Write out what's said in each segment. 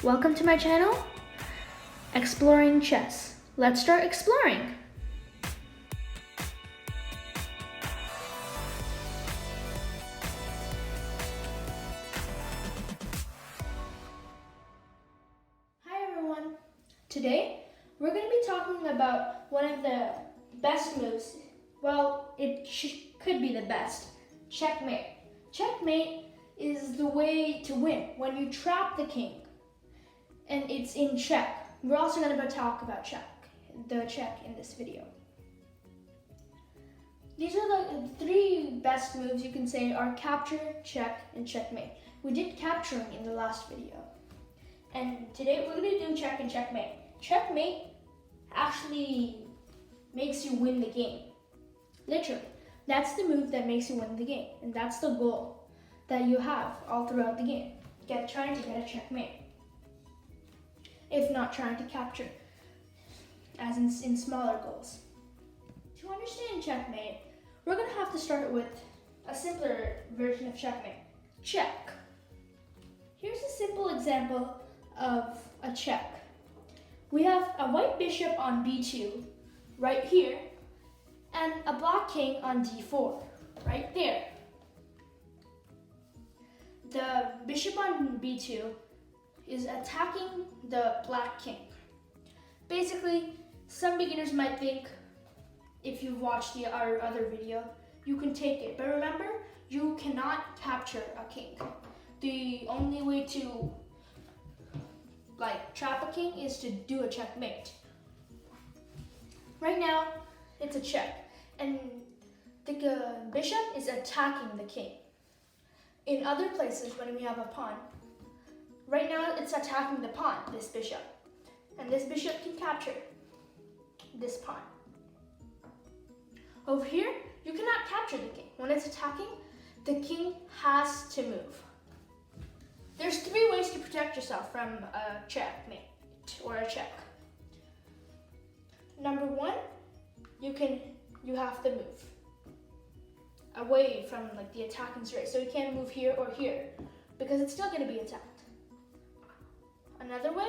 Welcome to my channel, Exploring Chess. Let's start exploring. Hi everyone. Today, we're going to be talking about one of the best moves. Well, it could be the best. Checkmate. Checkmate is the way to win when you trap the king. And it's in check. We're also going to talk about the check in this video. These are the three best moves you can say are capture, check, and checkmate. We did capturing in the last video. And today we're going to do check and checkmate. Checkmate actually makes you win the game. Literally. That's the move that makes you win the game. And that's the goal that you have all throughout the game. Trying to get a checkmate. If not trying to capture, as in smaller goals. To understand checkmate, we're going to have to start with a simpler version of checkmate. Check. Here's a simple example of a check. We have a white bishop on b2 right here, and a black king on d4 right there. The bishop on b2 is attacking the black king. Basically, some beginners might think, if you've watched our other video, you can take it. But remember, you cannot capture a king. The only way to trap a king is to do a checkmate. Right now, it's a check, and the bishop is attacking the king. In other places, when we have a pawn, right now, it's attacking the pawn, this bishop. And this bishop can capture this pawn. Over here, you cannot capture the king. When it's attacking, the king has to move. There's three ways to protect yourself from a checkmate or a check. Number one, you have to move away from the attacking straight. So you can't move here or here because it's still going to be attacked. Another way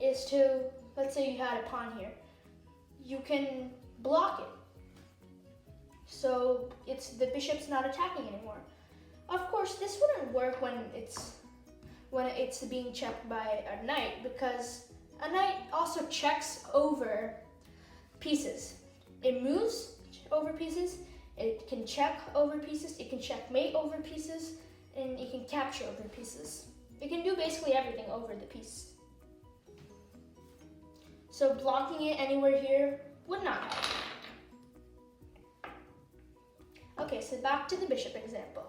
is to, let's say you had a pawn here. You can block it. So the bishop's not attacking anymore. Of course, this wouldn't work when it's being checked by a knight, because a knight also checks over pieces. It moves over pieces, it can check over pieces, it can checkmate over pieces, and it can capture over pieces. It can do basically everything over the piece. So blocking it anywhere here would not help. Okay, so back to the bishop example.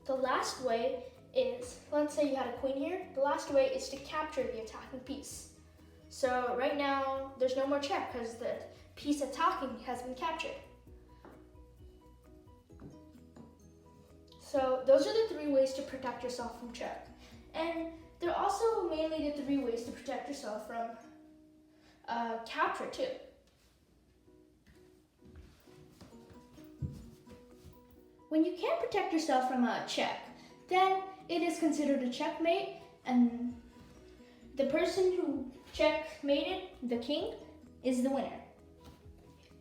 The last way is, let's say you had a queen here, the last way is to capture the attacking piece. So right now, there's no more check because the piece attacking has been captured. So those are the three ways to protect yourself from check. And they're also mainly the three ways to protect yourself from capture too. When you can't protect yourself from a check, then it is considered a checkmate, and the person who checkmated the king is the winner.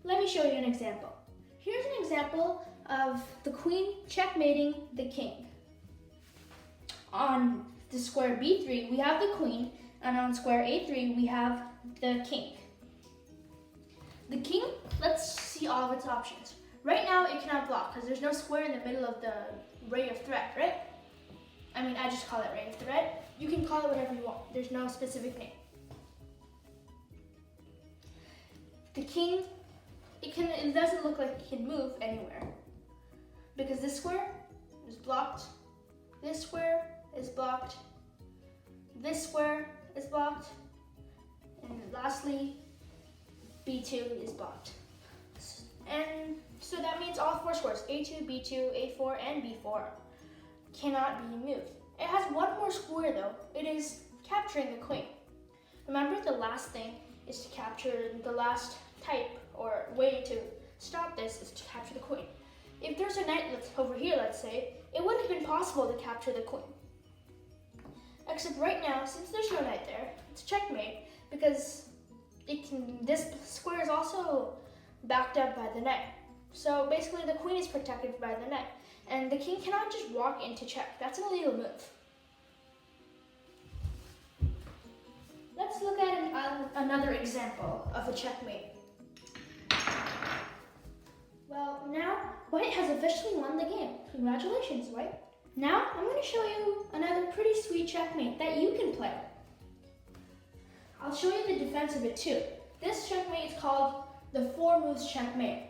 Let me show you an example. Here's an example of the queen checkmating the king. On the square b3, we have the queen, and on square a3, we have the king. The king, let's see all of its options. Right now, it cannot block because there's no square in the middle of the ray of threat, right? I just call it ray of threat. You can call it whatever you want. There's no specific name. The king, it doesn't look like it can move anywhere because this square is blocked, this square is blocked, this square is blocked, and lastly, b2 is blocked. And so that means all four squares, a2, b2, a4, and b4, cannot be moved. It has one more square though. It is capturing the queen. Remember, the last thing is to capture, the last type or way to stop this is to capture the queen. If there's a knight over here, let's say, it wouldn't have been possible to capture the queen. Except right now, since there's no knight there, it's checkmate because this square is also backed up by the knight. So basically the queen is protected by the knight. And the king cannot just walk into check. That's an illegal move. Let's look at another example of a checkmate. Well, now white has officially won the game. Congratulations, white. Now I'm going to show you another pretty sweet checkmate that you can play. I'll show you the defense of it too. This checkmate is called the 4 moves checkmate,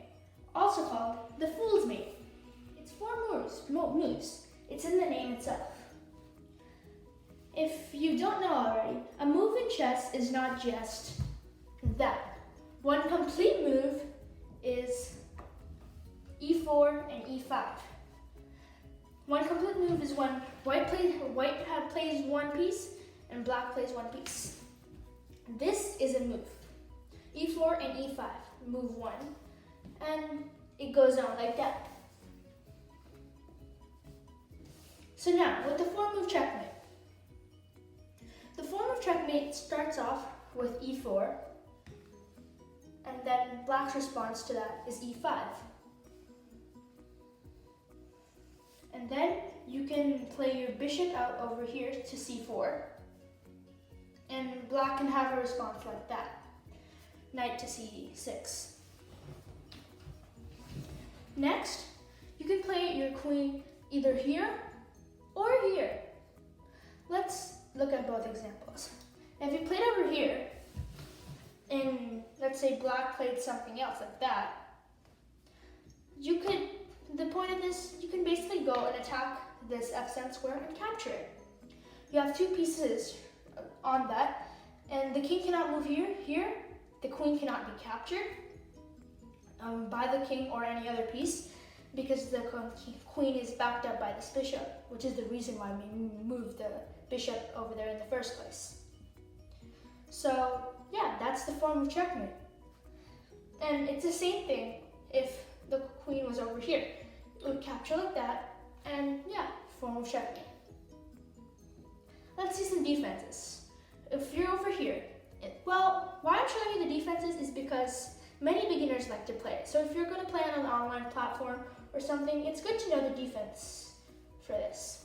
also called the fool's mate. It's 4 moves. It's in the name itself. If you don't know already, a move in chess is not just that. One complete move is E4 and E5. One complete move is when white plays one piece and black plays one piece. This is a move. E4 and E5, move 1. And it goes on like that. So now, with the 4 move checkmate. The 4 move checkmate starts off with E4. And then black's response to that is E5. And then you can play your bishop out over here to C4. And black can have a response like that. Knight to C6. Next, you can play your queen either here or here. Let's look at both examples. If you played over here, and let's say black played something else like that, the point of this, you can basically go and attack this F7 square and capture it. You have 2 pieces on that, and the king cannot move here. The queen cannot be captured by the king or any other piece because the queen is backed up by this bishop, which is the reason why we moved the bishop over there in the first place. So yeah, that's the form of checkmate. And it's the same thing if the queen was over here. It would capture like that, and yeah, form of checkmate. Let's see some defenses. If you're over here, well, why I'm showing you the defenses is because many beginners like to play it. So if you're going to play on an online platform or something, it's good to know the defense for this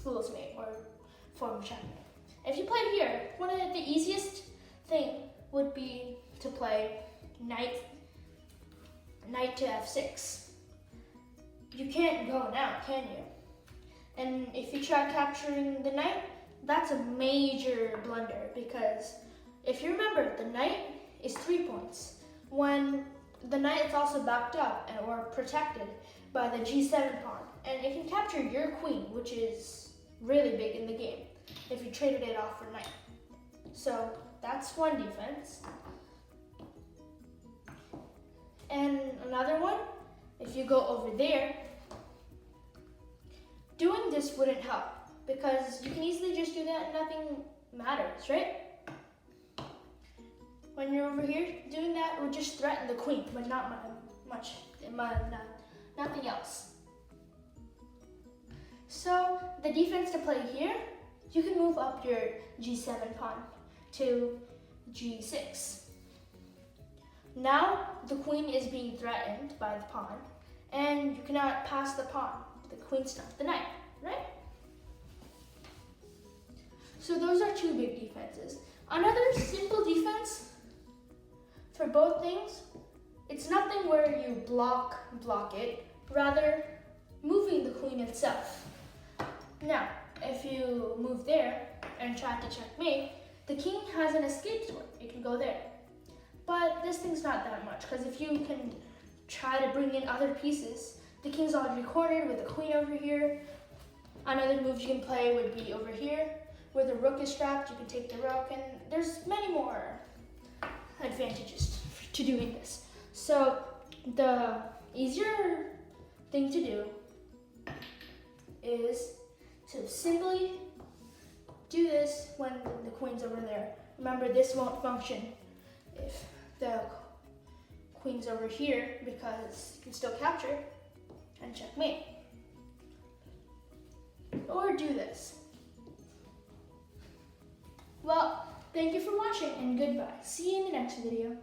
fool's mate or form of checkmate. If you play here, one of the easiest thing would be to play knight to F6. You can't go now, can you? And if you try capturing the knight, that's a major blunder because if you remember, the knight is 3 points. When the knight is also backed up or protected by the G7 pawn, and it can capture your queen, which is really big in the game if you traded it off for knight. So that's one defense. And another one, if you go over there, doing this wouldn't help because you can easily just do that and nothing matters, right? When you're over here, doing that would just threaten the queen, but not nothing else. So the defense to play here, you can move up your G7 pawn to G6. Now the queen is being threatened by the pawn, and you cannot pass the pawn. The queen stopped the knight, right? So those are 2 big defenses. Another simple defense for both things, it's nothing where you block it, rather moving the queen itself. Now, if you move there and try to checkmate, the king has an escape door. It can go there. But this thing's not that much, because if you can try to bring in other pieces, the king's already cornered with the queen over here. Another move you can play would be over here, where the rook is strapped. You can take the rook, and there's many more advantages to doing this. So the easier thing to do is to simply do this when the queen's over there. Remember, this won't function if the queen's over here because you can still capture and checkmate. Or do this. Thank you for watching and goodbye. See you in the next video.